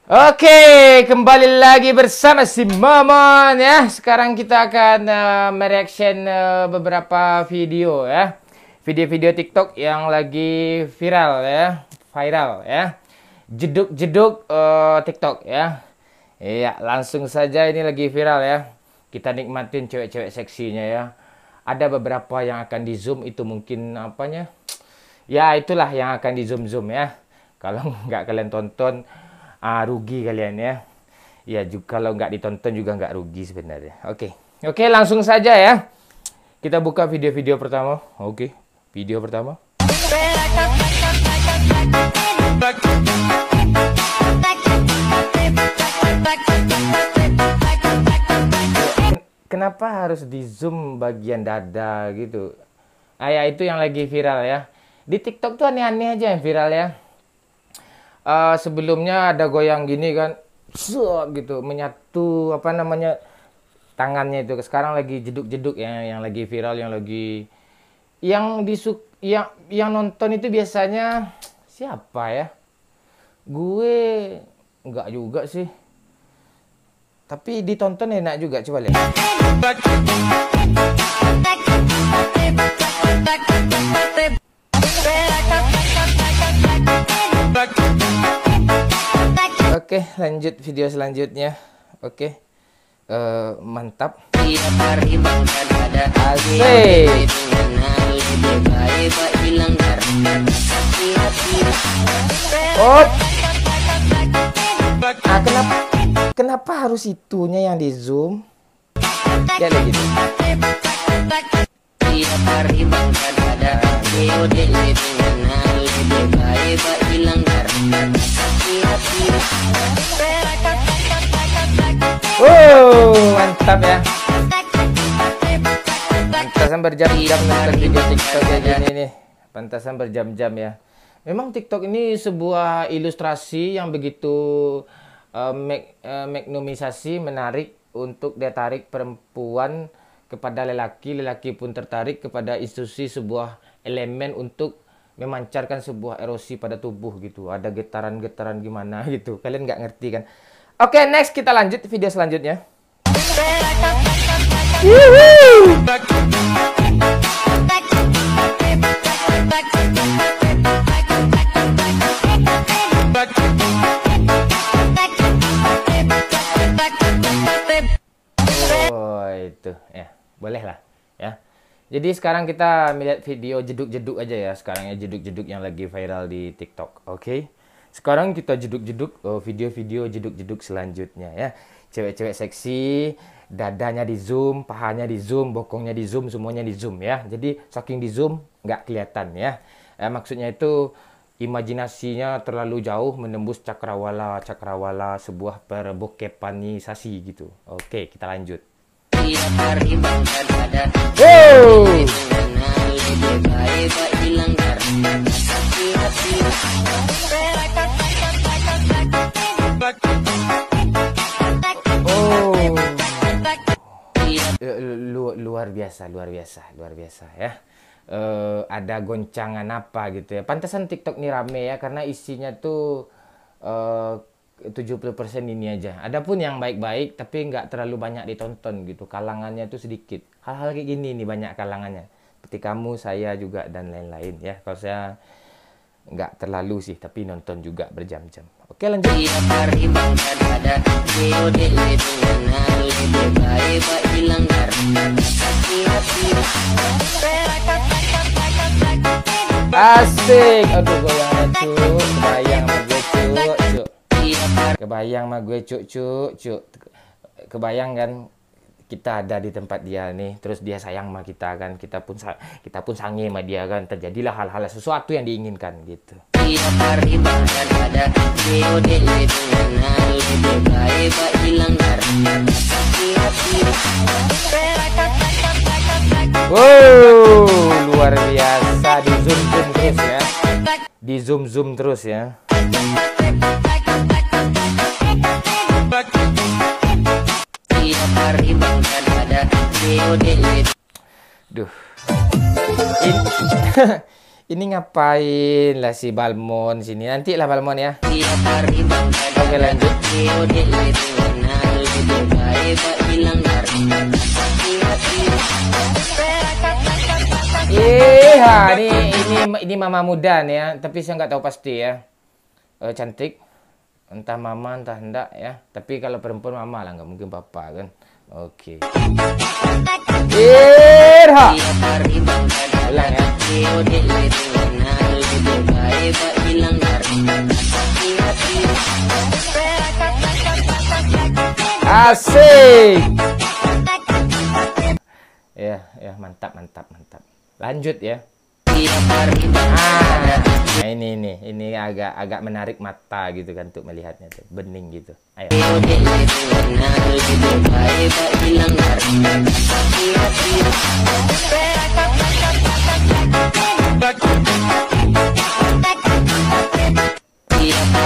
Oke, kembali lagi bersama si Momon ya. Sekarang kita akan mereaction beberapa video ya. Video-video TikTok yang lagi viral ya. Jeduk-jeduk TikTok ya. Iya, langsung saja ini lagi viral ya. Kita nikmatin cewek-cewek seksinya ya. Ada beberapa yang akan di zoom, itu mungkin apanya? Ya, itulah yang akan di zoom ya. Kalau nggak kalian tonton, rugi kalian ya. Ya, juga kalau nggak ditonton juga nggak rugi sebenarnya. Oke, langsung saja ya. Kita buka video-video pertama. Oke, video pertama. Kenapa harus di zoom bagian dada gitu? Ya itu yang lagi viral ya. Di TikTok tuh aneh-aneh aja yang viral ya. Sebelumnya ada goyang gini kan, gitu menyatu apa namanya tangannya itu. Sekarang lagi jeduk-jeduk ya, yang lagi viral, yang nonton itu biasanya siapa ya? Gue enggak juga sih, tapi ditonton enak juga. Coba lihat. Oke, lanjut video selanjutnya. Oke, mantap. Asik. Oh, kenapa harus itunya yang di zoom? Ya lagi gitu. Mantap ya. Pantasan berjam-jam nonton video TikTok kayak gini nih. Pantasan berjam-jam ya. Memang TikTok ini sebuah ilustrasi yang begitu magnomisasi, menarik untuk dia tarik perempuan kepada lelaki, lelaki pun tertarik kepada institusi, sebuah elemen untuk memancarkan sebuah erosi pada tubuh gitu. Ada getaran-getaran gimana gitu. Kalian nggak ngerti kan? Oke, next kita lanjut video selanjutnya. Oh, itu ya, boleh lah ya. Jadi sekarang kita melihat video jeduk-jeduk aja ya. Sekarang ya jeduk-jeduk yang lagi viral di TikTok. Oke. Sekarang kita jeduk-jeduk video-video jeduk-jeduk selanjutnya ya. Cewek-cewek seksi, dadanya di zoom, pahanya di zoom, bokongnya di zoom, semuanya di zoom ya. Jadi saking di zoom nggak kelihatan ya. Maksudnya itu imajinasinya terlalu jauh menembus cakrawala sebuah perbokepanisasi gitu. Oke, kita lanjut. Luar biasa ya. Ada goncangan apa gitu ya. Pantesan TikTok ini rame ya, karena isinya tuh 70% ini aja. Adapun yang baik-baik tapi nggak terlalu banyak ditonton gitu. Kalangannya tuh sedikit. Hal-hal kayak gini nih banyak kalangannya. Seperti kamu, saya juga, dan lain-lain ya. Kalau saya nggak terlalu sih, tapi nonton juga berjam-jam. Oke, lanjut. Asik. Aduh, goyangnya cuk. Kebayang sama gue cuk. Kebayang kan kita ada di tempat dia nih, terus dia sayang sama kita kan, kita pun sange sama dia kan, terjadilah hal-hal sesuatu yang diinginkan gitu. Wow, luar biasa. Di zoom terus ya. Duh. Ini ngapain lah si Balmon sini? Nanti lah Balmon ya. Oke lanjut. Ini mama muda nih ya, tapi saya nggak tahu pasti ya. Cantik, entah mama entah enggak ya. Tapi kalau perempuan mama lah, nggak mungkin papa kan. Oke. Irha. Ulang ya. Asik. Ya mantap. Lanjut ya. Nah ini agak menarik mata gitu kan untuk melihatnya tuh, bening gitu. Ayo.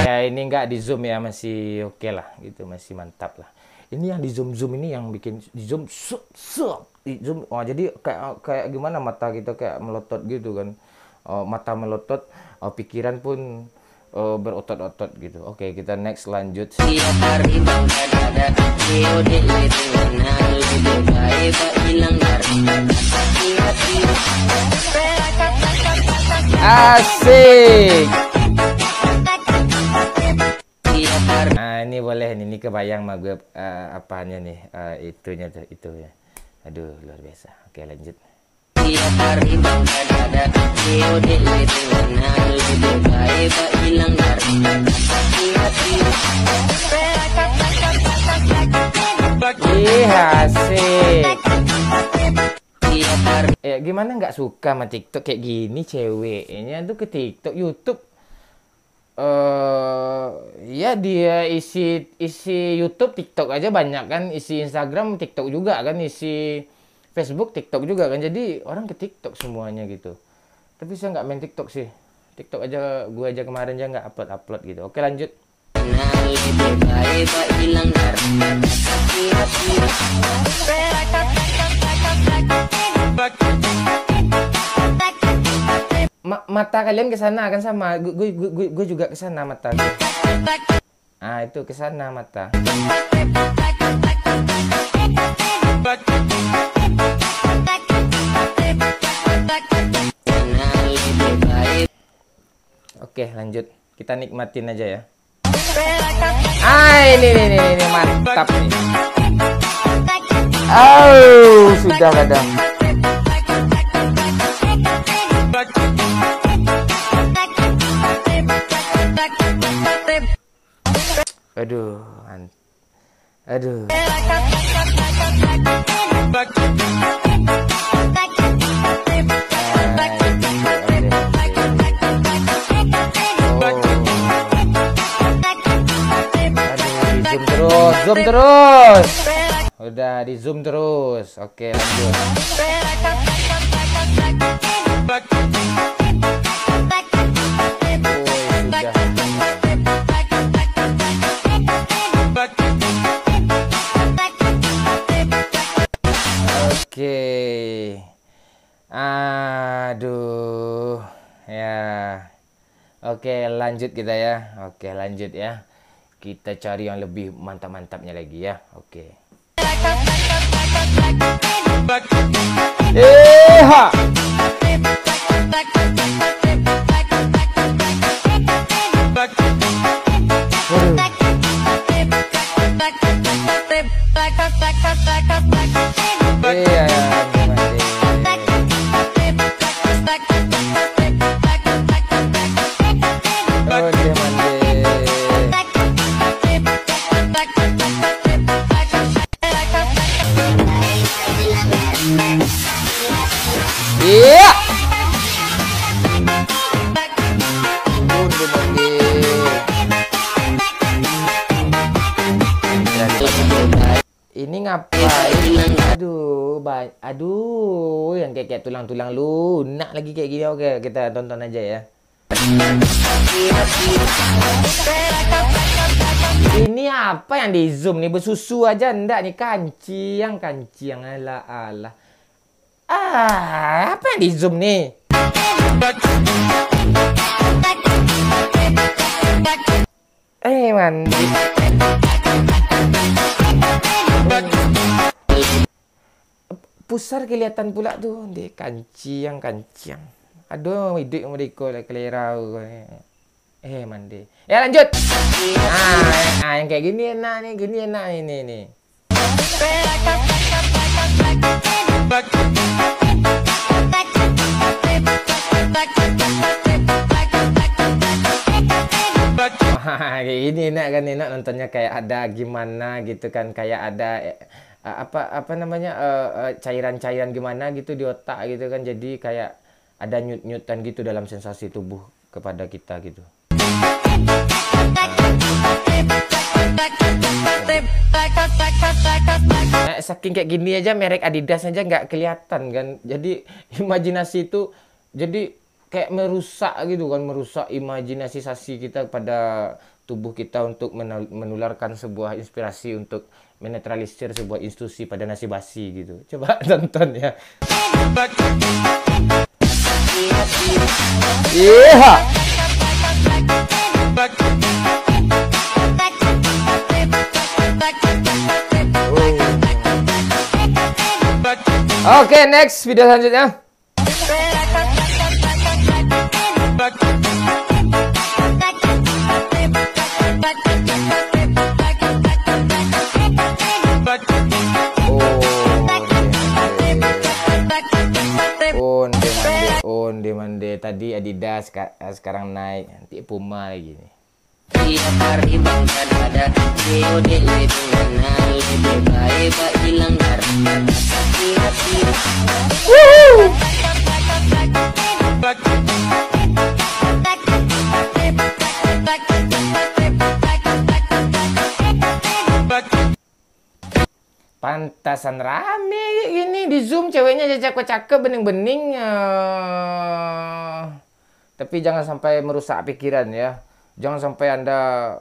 Ya ini nggak di zoom ya, masih oke lah gitu, masih mantap lah. Ini yang di zoom ini yang bikin di zoom di zoom. Oh jadi kayak gimana mata kita kayak melotot gitu kan. Mata melotot, pikiran pun berotot-otot gitu. Oke, kita next lanjut. Asik. Nah ini boleh ini kebayang mah gue apanya nih, itunya tuh itu ya. Aduh luar biasa. Oke lanjut. Asik. Ya gimana nggak suka sama TikTok kayak gini, ceweknya tuh ke TikTok, YouTube. Ya dia isi YouTube, TikTok aja banyak kan, isi Instagram, TikTok juga kan, isi Facebook, TikTok juga kan, jadi orang ke TikTok semuanya gitu. Tapi saya nggak main TikTok sih, TikTok aja gue aja kemarin aja nggak upload gitu. Oke lanjut. Mata kalian ke sana kan sama, gue juga ke sana mata. Ah itu ke sana mata. Oke lanjut, kita nikmatin aja ya. Ini mantap nih. Oh sudah kadang. Aduh. Zoom terus. Udah di zoom terus. Oke lanjut. Oke. Aduh. Ya. Oke, lanjut kita ya. Oke, lanjut ya. Kita cari yang lebih mantap-mantapnya lagi ya. Oke. Ha. Iya. Ini ngapain? Aduh, yang kayak tulang-tulang lunak lagi kayak gini. Oke, kita tonton aja ya. Ini apa yang di zoom nih? Bersusu aja enggak nih, kanciang ala. Apa yang di zoom nih? Mandi. Pusar kelihatan pula tuh, deh kanciang. Aduh, hidup mereka lah kelerau. Mandi. Ya lanjut. Yang kayak gini enak nih, kayak gini enak nontonnya, kayak ada gimana gitu kan, kayak ada apa namanya cairan-cairan gimana gitu di otak gitu kan, jadi kayak ada nyut-nyutan gitu dalam sensasi tubuh kepada kita gitu. Saking kayak gini aja merek Adidas aja nggak kelihatan kan, jadi imajinasi itu jadi kayak merusak gitu kan, merusak imajinasi kita pada tubuh kita untuk menularkan sebuah inspirasi untuk menetralisir sebuah institusi pada nasi basi gitu. Coba tonton ya. Iya. Oke, next video selanjutnya. Onde tadi Adidas, sekarang naik, nanti Puma lagi nih. Tiap hari bangsa dada, COD lebih kenal, lebih baik pak hilang darah. Pantasan rame gini di Zoom, ceweknya cakep-cakep bening-bening. Tapi jangan sampai merusak pikiran ya. Jangan sampai Anda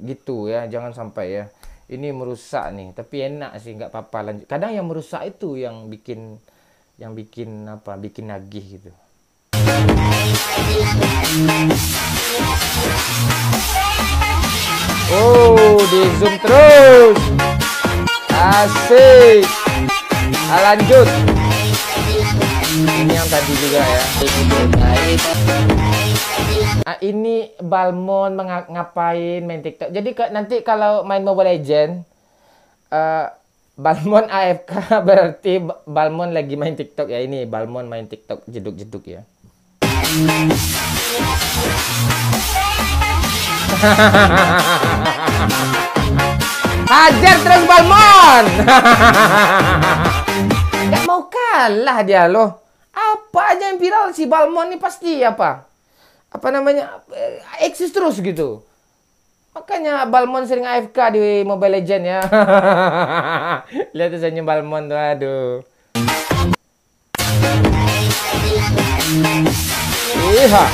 gitu ya, jangan sampai ya. Ini merusak nih, tapi enak sih, nggak apa-apa lanjut. Kadang yang merusak itu yang bikin bikin nagih gitu. Oh, di zoom terus. Asik. Lanjut. Ini yang tadi juga ya. Ini Balmond ngapain main TikTok. Jadi nanti kalau main Mobile Legend, Balmond AFK berarti Balmond lagi main TikTok ya. Ini Balmond main TikTok jeduk-jeduk ya. Hajar terus Balmond. Gak mau kalah dia loh. Apa aja yang viral si Balmond ini pasti apa namanya eksis terus gitu. Makanya Balmond sering AFK di Mobile Legend ya. Lihat senyum Balmond tuh, aduh. Iya.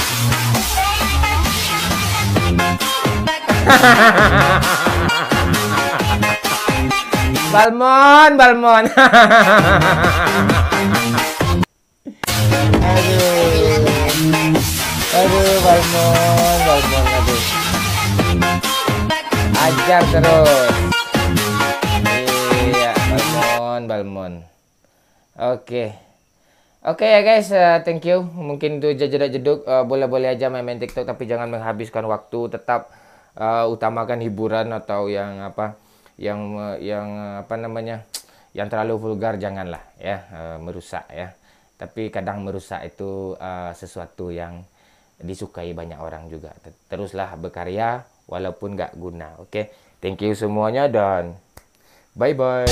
Balmond. Aduh, Balmond, aduh. Ajar terus. Iya, Balmond. Oke ya guys, thank you. Mungkin itu jeduk-jeduk, boleh-boleh aja main TikTok, tapi jangan menghabiskan waktu. Tetap utamakan hiburan, atau yang terlalu vulgar janganlah ya, merusak ya. Tapi kadang merusak itu sesuatu yang disukai banyak orang juga. Teruslah berkarya walaupun nggak guna. Oke, thank you semuanya dan bye bye.